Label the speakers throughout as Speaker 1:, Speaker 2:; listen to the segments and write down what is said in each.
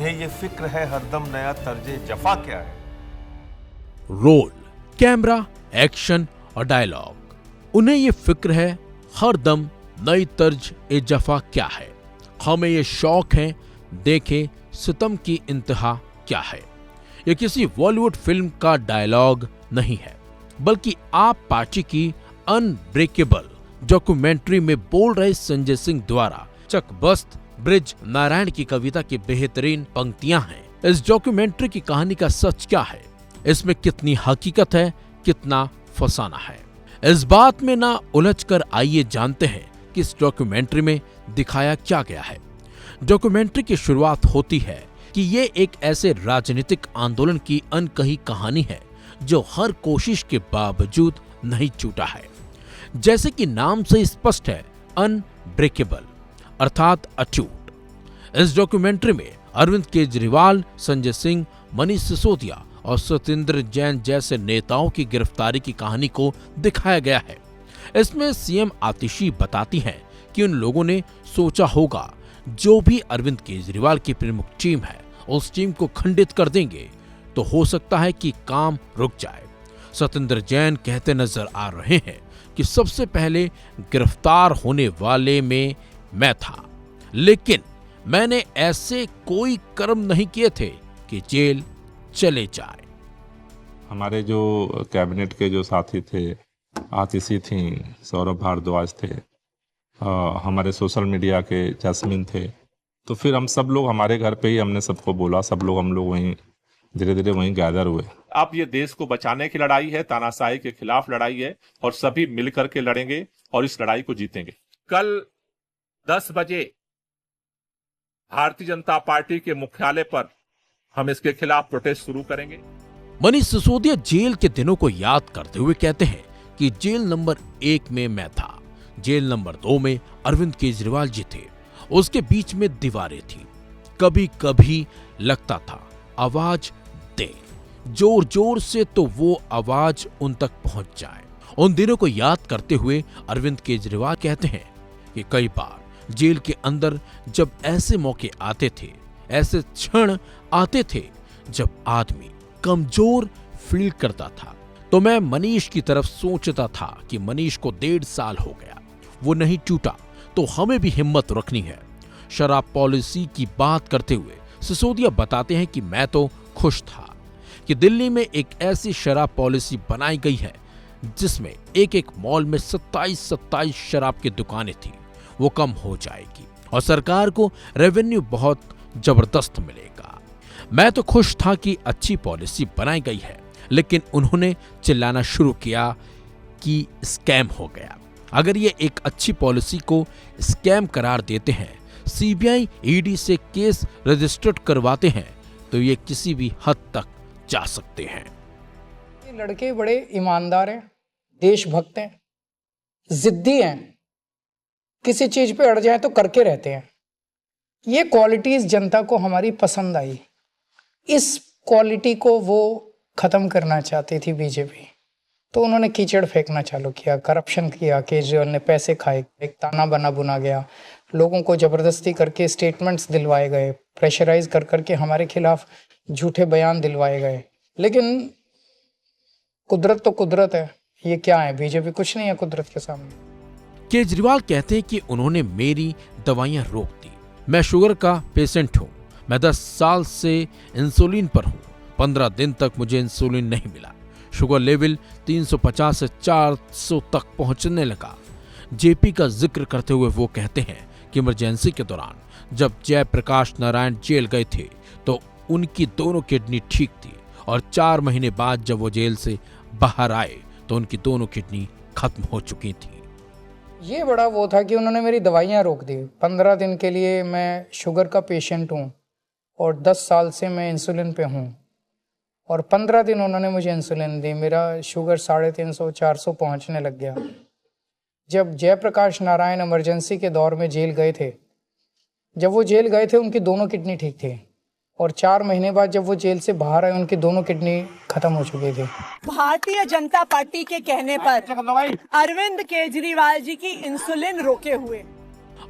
Speaker 1: उन्हें ये फिक्र है हरदम नया तर्जे जफा क्या है।
Speaker 2: रोल, कैमरा, एक्शन और डायलॉग, उन्हें ये फिक्र है हर दम नई तर्ज ए जफा क्या है। हमें ये शौक है देखें सितम की इंतहा क्या है। ये किसी बॉलीवुड फिल्म का डायलॉग नहीं है, बल्कि आप पार्टी की अनब्रेकेबल डॉक्यूमेंट्री में बोल रहे संजय सिंह द्वारा चकबस्त ब्रिज नारायण की कविता की बेहतरीन पंक्तियां हैं। इस डॉक्यूमेंट्री की कहानी का सच क्या है, इसमें कितनी हकीकत है, कितना फसाना है, इस बात में ना उलझकर आइए जानते हैं कि इस डॉक्यूमेंट्री में दिखाया क्या गया है। डॉक्यूमेंट्री की शुरुआत होती है कि ये एक ऐसे राजनीतिक आंदोलन की अनकही कहानी है जो हर कोशिश के बावजूद नहीं टूटा है। जैसे कि नाम से स्पष्ट है, अनब्रेकेबल अर्थात अटूट। इस डॉक्यूमेंट्री में अरविंद केजरीवाल, संजय सिंह, मनीष सिसोदिया और सत्येंद्र जैन जैसे नेताओं की गिरफ्तारी की कहानी को दिखाया गया है। इसमें सीएम आतिशी बताती हैं कि उन लोगों ने सोचा होगा जो भी अरविंद केजरीवाल की प्रमुख टीम है उस टीम को खंडित कर देंगे तो हो सकता है कि काम रुक जाए। सत्येंद्र जैन कहते नजर आ रहे हैं कि सबसे पहले गिरफ्तार होने वाले में मैं था, लेकिन मैंने ऐसे कोई कर्म नहीं किए थे कि जेल चले जाए।
Speaker 3: हमारे जो कैबिनेट के जो साथी थे, आतिशी थी, सौरभ भारद्वाज थे, हमारे सोशल मीडिया के जैस्मिन थे, तो फिर हम सब लोग हमारे घर पे ही हमने सबको बोला, सब लोग हम लोग वहीं धीरे धीरे वहीं गैदर हुए।
Speaker 4: अब ये देश को बचाने की लड़ाई है, तानाशाही के खिलाफ लड़ाई है और सभी मिलकर के लड़ेंगे और इस लड़ाई को जीतेंगे। कल 10 बजे भारतीय जनता पार्टी के मुख्यालय पर हम इसके खिलाफ प्रोटेस्ट शुरू करेंगे।
Speaker 2: मनीष सिसोदिया जेल के दिनों को याद करते हुए कहते हैं कि जेल नंबर 1 में मैं था, जेल नंबर 2 में अरविंद केजरीवाल जी थे, उसके बीच में दीवारें थी। कभी कभी लगता था आवाज दे जोर जोर से तो वो आवाज उन तक पहुंच जाए। उन दिनों को याद करते हुए अरविंद केजरीवाल कहते हैं कि कई बार जेल के अंदर जब ऐसे मौके आते थे, ऐसे क्षण आते थे जब आदमी कमजोर फील करता था, तो मैं मनीष की तरफ सोचता था कि मनीष को 1.5 साल हो गया, वो नहीं टूटा, तो हमें भी हिम्मत रखनी है। शराब पॉलिसी की बात करते हुए सिसोदिया बताते हैं कि मैं तो खुश था कि दिल्ली में एक ऐसी शराब पॉलिसी बनाई गई है जिसमें एक एक मॉल में 27 शराब की दुकानें थी, वो कम हो जाएगी और सरकार को रेवेन्यू बहुत जबरदस्त मिलेगा। मैं तो खुश था कि अच्छी पॉलिसी बनाई गई है, लेकिन उन्होंने चिल्लाना शुरू किया कि स्कैम हो गया। अगर ये एक अच्छी पॉलिसी को स्कैम करार देते हैं, सीबीआई ईडी से केस रजिस्टर्ड करवाते हैं, तो ये किसी भी हद तक जा सकते हैं।
Speaker 5: ये लड़के बड़े ईमानदार हैं, देशभक्त हैं, जिद्दी हैं, किसी चीज पे अड़ जाए तो करके रहते हैं। ये क्वालिटीज जनता को हमारी पसंद आई। इस क्वालिटी को वो खत्म करना चाहती थी बीजेपी, तो उन्होंने कीचड़ फेंकना चालू किया, करप्शन किया, केजरीवाल ने पैसे खाए, एक ताना बना बुना गया, लोगों को जबरदस्ती करके स्टेटमेंट्स दिलवाए गए, प्रेशराइज कर करके हमारे खिलाफ झूठे बयान दिलवाए गए। लेकिन कुदरत तो कुदरत है, ये क्या है, बीजेपी कुछ नहीं है कुदरत के सामने।
Speaker 2: केजरीवाल कहते हैं कि उन्होंने मेरी दवाइयां रोक दी। मैं शुगर का पेशेंट हूं, मैं 10 साल से इंसुलिन पर हूं, 15 दिन तक मुझे इंसुलिन नहीं मिला, शुगर लेवल 350 से 400 तक पहुंचने लगा। जेपी का जिक्र करते हुए वो कहते हैं कि इमरजेंसी के दौरान जब जयप्रकाश नारायण जेल गए थे तो उनकी दोनों किडनी ठीक थी और 4 महीने बाद जब वो जेल से बाहर आए तो उनकी दोनों किडनी खत्म हो चुकी थी।
Speaker 5: ये बड़ा वो था कि उन्होंने मेरी दवाइयाँ रोक दी। 15 दिन के लिए मैं शुगर का पेशेंट हूँ और 10 साल से मैं इंसुलिन पे हूँ, और 15 दिन उन्होंने मुझे इंसुलिन दी, मेरा शुगर 350-400 पहुँचने लग गया। जब जयप्रकाश नारायण इमरजेंसी के दौर में जेल गए थे, जब वो जेल गए थे उनकी दोनों किडनी ठीक थी, और 4 महीने बाद जब वो जेल से बाहर आए उनकी दोनों किडनी खत्म हो चुकी थी।
Speaker 6: भारतीय जनता पार्टी के कहने पर अरविंद केजरीवाल जी की इंसुलिन रोके हुए।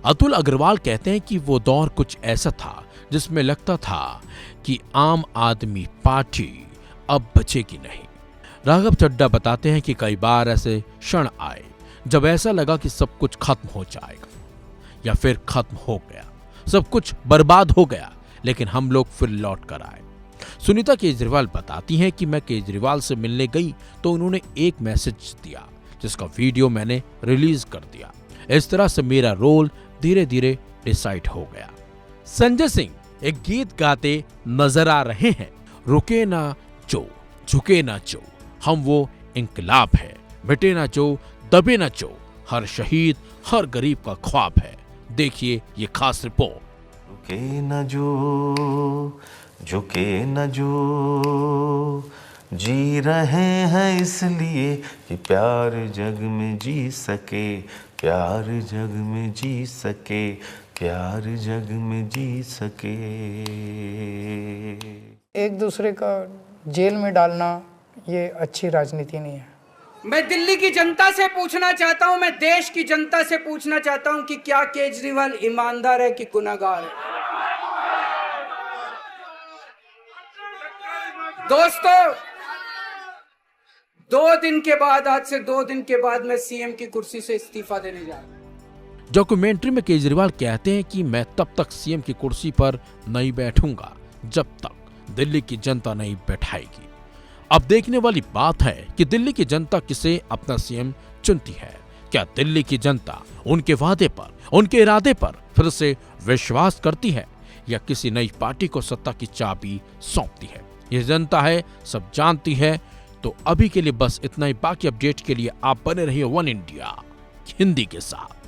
Speaker 2: अतुल अग्रवाल कहते हैं कि वो दौर कुछ ऐसा था जिसमें लगता था कि आम आदमी पार्टी अब बचेगी नहीं। राघव चड्ढा बताते हैं कि कई बार ऐसे क्षण आए जब ऐसा लगा कि सब कुछ खत्म हो जाएगा या फिर खत्म हो गया, सब कुछ बर्बाद हो गया, लेकिन हम लोग फिर लौट कर आए। सुनीता केजरीवाल बताती हैं कि मैं केजरीवाल से मिलने गई तो उन्होंने एक मैसेज दिया जिसका वीडियो मैंने रिलीज कर दिया। इस तरह से मेरा रोल धीरे धीरे डिसाइड हो गया। संजय सिंह एक गीत गाते नजर आ रहे हैं, रुके ना जो, झुके ना जो, हम वो इंकलाब है, मिटे ना जो, दबे ना जो, हर शहीद हर गरीब का ख्वाब है। देखिए ये खास रिपोर्ट।
Speaker 1: रुके न जो, झुके न जो, जी रहे हैं इसलिए कि प्यार जग में जी सके, प्यार जग में जी सके, प्यार जग में जी सके।
Speaker 5: एक दूसरे का जेल में डालना ये अच्छी राजनीति नहीं है।
Speaker 7: मैं दिल्ली की जनता से पूछना चाहता हूं, मैं देश की जनता से पूछना चाहता हूं कि क्या केजरीवाल ईमानदार है कि गुनहगार है? दोस्तों, 2 दिन के बाद, आज से 2 दिन के बाद मैं सीएम की कुर्सी से इस्तीफा देने जा रहा हूं।
Speaker 2: डॉक्यूमेंट्री में केजरीवाल कहते हैं कि मैं तब तक सीएम की कुर्सी पर नहीं बैठूंगा जब तक दिल्ली की जनता नहीं बैठाएगी। अब देखने वाली बात है कि दिल्ली की जनता किसे अपना सीएम चुनती है। क्या दिल्ली की जनता उनके वादे पर, उनके इरादे पर फिर से विश्वास करती है या किसी नई पार्टी को सत्ता की चाबी सौंपती है? ये जनता है, सब जानती है। तो अभी के लिए बस इतना ही। बाकी अपडेट के लिए आप बने रहिए वन इंडिया हिंदी के साथ।